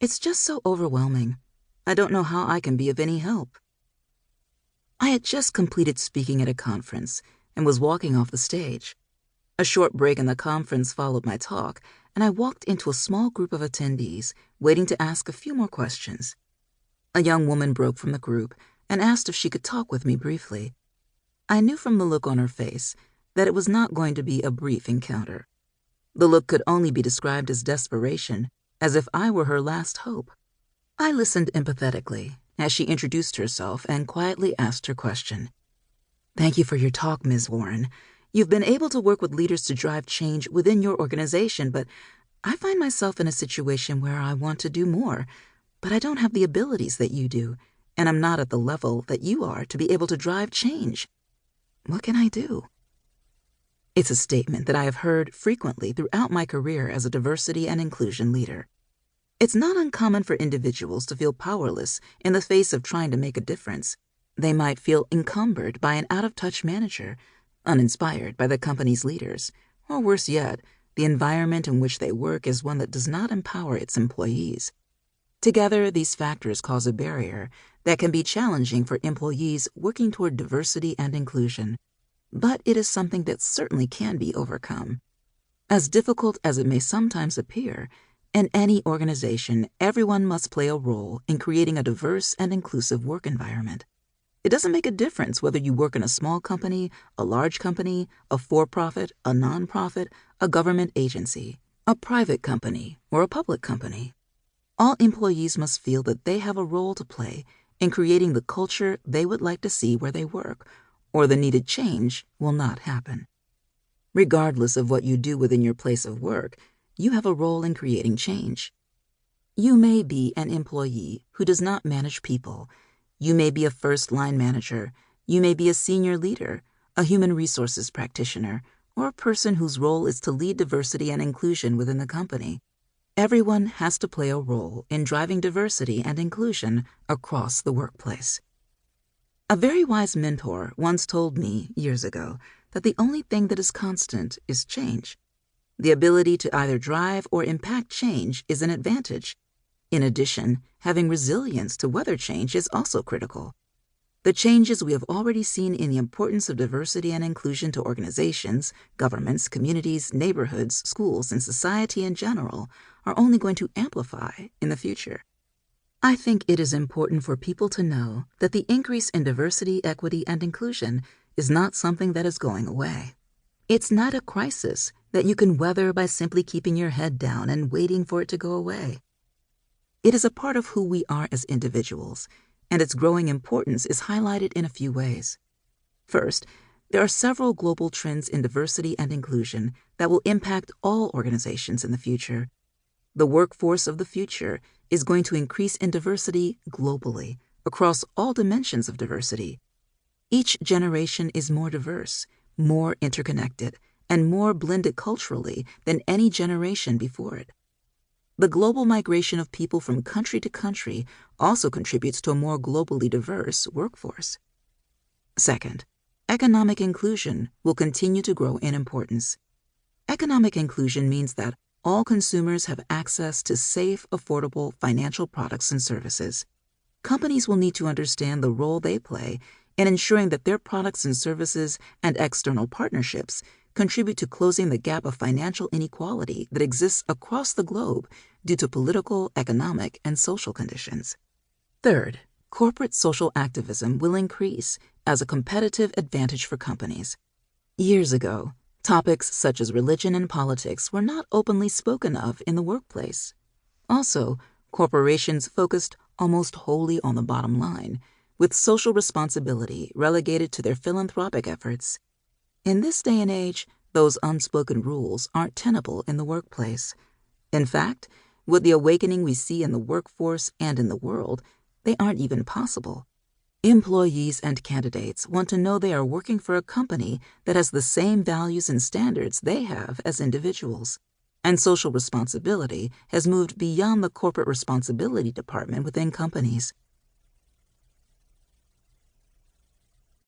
It's just so overwhelming. I don't know how I can be of any help." I had just completed speaking at a conference and was walking off the stage. A short break in the conference followed my talk, and I walked into a small group of attendees, waiting to ask a few more questions. A young woman broke from the group and asked if she could talk with me briefly. I knew from the look on her face that it was not going to be a brief encounter. The look could only be described as desperation, as if I were her last hope. I listened empathetically as she introduced herself and quietly asked her question. "Thank you for your talk, Ms. Warren. You've been able to work with leaders to drive change within your organization, but I find myself in a situation where I want to do more, but I don't have the abilities that you do, and I'm not at the level that you are to be able to drive change. What can I do?" It's a statement that I have heard frequently throughout my career as a diversity and inclusion leader. It's not uncommon for individuals to feel powerless in the face of trying to make a difference. They might feel encumbered by an out-of-touch manager, uninspired by the company's leaders, or worse yet, the environment in which they work is one that does not empower its employees. Together, these factors cause a barrier that can be challenging for employees working toward diversity and inclusion. But it is something that certainly can be overcome. As difficult as it may sometimes appear, in any organization, everyone must play a role in creating a diverse and inclusive work environment. It doesn't make a difference whether you work in a small company, a large company, a for-profit, a non-profit, a government agency, a private company, or a public company. All employees must feel that they have a role to play in creating the culture they would like to see where they work, or the needed change will not happen. Regardless of what you do within your place of work, you have a role in creating change. You may be an employee who does not manage people. You may be a first-line manager. You may be a senior leader, a human resources practitioner, or a person whose role is to lead diversity and inclusion within the company. Everyone has to play a role in driving diversity and inclusion across the workplace. A very wise mentor once told me years ago that the only thing that is constant is change. The ability to either drive or impact change is an advantage. In addition, having resilience to weather change is also critical. The changes we have already seen in the importance of diversity and inclusion to organizations, governments, communities, neighborhoods, schools, and society in general are only going to amplify in the future. I think it is important for people to know that the increase in diversity, equity, and inclusion is not something that is going away. It's not a crisis that you can weather by simply keeping your head down and waiting for it to go away. It is a part of who we are as individuals, and its growing importance is highlighted in a few ways. First, there are several global trends in diversity and inclusion that will impact all organizations in the future. The workforce of the future is going to increase in diversity globally, across all dimensions of diversity. Each generation is more diverse, more interconnected, and more blended culturally than any generation before it. The global migration of people from country to country also contributes to a more globally diverse workforce. Second, economic inclusion will continue to grow in importance. Economic inclusion means that all consumers have access to safe, affordable financial products and services. Companies will need to understand the role they play in ensuring that their products and services and external partnerships contribute to closing the gap of financial inequality that exists across the globe due to political, economic, and social conditions. Third, corporate social activism will increase as a competitive advantage for companies. Years ago, topics such as religion and politics were not openly spoken of in the workplace. Also, corporations focused almost wholly on the bottom line, with social responsibility relegated to their philanthropic efforts. In this day and age, those unspoken rules aren't tenable in the workplace. In fact, with the awakening we see in the workforce and in the world, they aren't even possible. Employees and candidates want to know they are working for a company that has the same values and standards they have as individuals. And social responsibility has moved beyond the corporate responsibility department within companies.